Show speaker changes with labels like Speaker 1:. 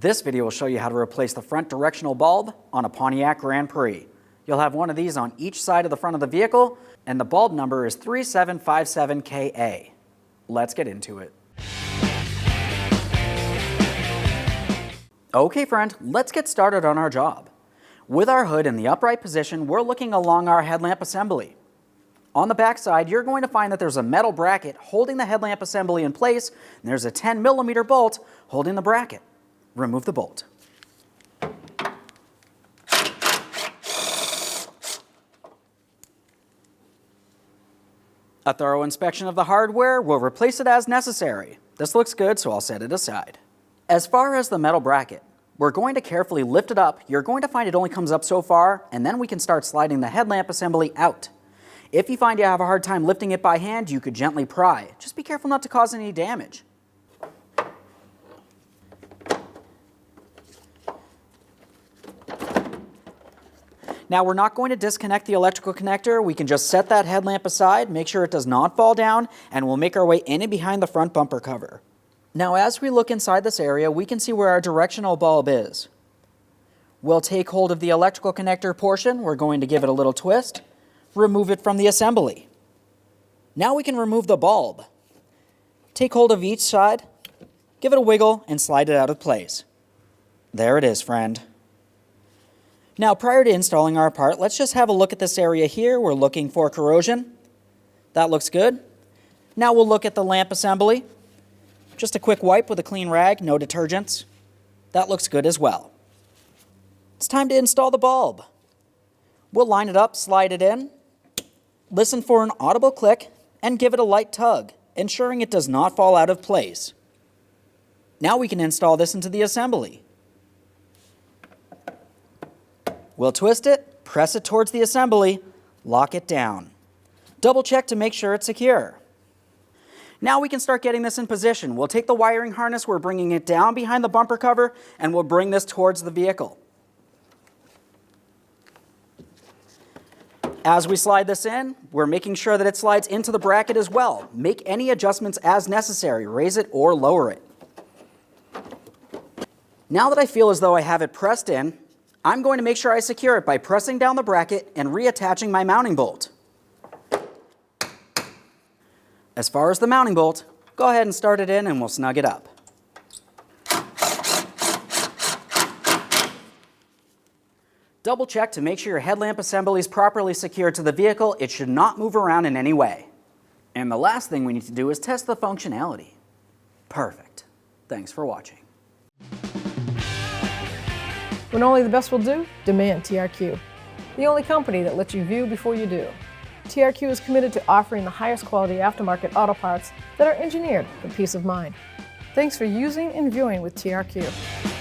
Speaker 1: This video will show you how to replace the front directional bulb on a Pontiac Grand Prix. You'll have one of these on each side of the front of the vehicle, and the bulb number is 3757KA. Let's get into it. Okay friend, let's get started on our job. With our hood in the upright position, we're looking along our headlamp assembly. On the back side, you're going to find that there's a metal bracket holding the headlamp assembly in place, and there's a 10mm bolt holding the bracket. Remove the bolt. A thorough inspection of the hardware will replace it as necessary. This looks good, so I'll set it aside. As far as the metal bracket, we're going to carefully lift it up. You're going to find it only comes up so far, and then we can start sliding the headlamp assembly out. If you find you have a hard time lifting it by hand, you could gently pry. Just be careful not to cause any damage. Now we're not going to disconnect the electrical connector. We can just set that headlamp aside, make sure it does not fall down, and we'll make our way in and behind the front bumper cover. Now as we look inside this area, we can see where our directional bulb is. We'll take hold of the electrical connector portion. We're going to give it a little twist, remove it from the assembly. Now we can remove the bulb. Take hold of each side, give it a wiggle, and slide it out of place. There it is, friend. Now, prior to installing our part, let's just have a look at this area here. We're looking for corrosion. That looks good. Now we'll look at the lamp assembly. Just a quick wipe with a clean rag, no detergents. That looks good as well. It's time to install the bulb. We'll line it up, slide it in, listen for an audible click, and give it a light tug, ensuring it does not fall out of place. Now we can install this into the assembly. We'll twist it, press it towards the assembly, lock it down. Double check to make sure it's secure. Now we can start getting this in position. We'll take the wiring harness, we're bringing it down behind the bumper cover, and we'll bring this towards the vehicle. As we slide this in, we're making sure that it slides into the bracket as well. Make any adjustments as necessary, raise it or lower it. Now that I feel as though I have it pressed in, I'm going to make sure I secure it by pressing down the bracket and reattaching my mounting bolt. As far as the mounting bolt, go ahead and start it in and we'll snug it up. Double check to make sure your headlamp assembly is properly secured to the vehicle. It should not move around in any way. And the last thing we need to do is test the functionality. Perfect. Thanks for watching.
Speaker 2: When only the best will do, demand TRQ. The only company that lets you view before you do. TRQ is committed to offering the highest quality aftermarket auto parts that are engineered for peace of mind. Thanks for using and viewing with TRQ.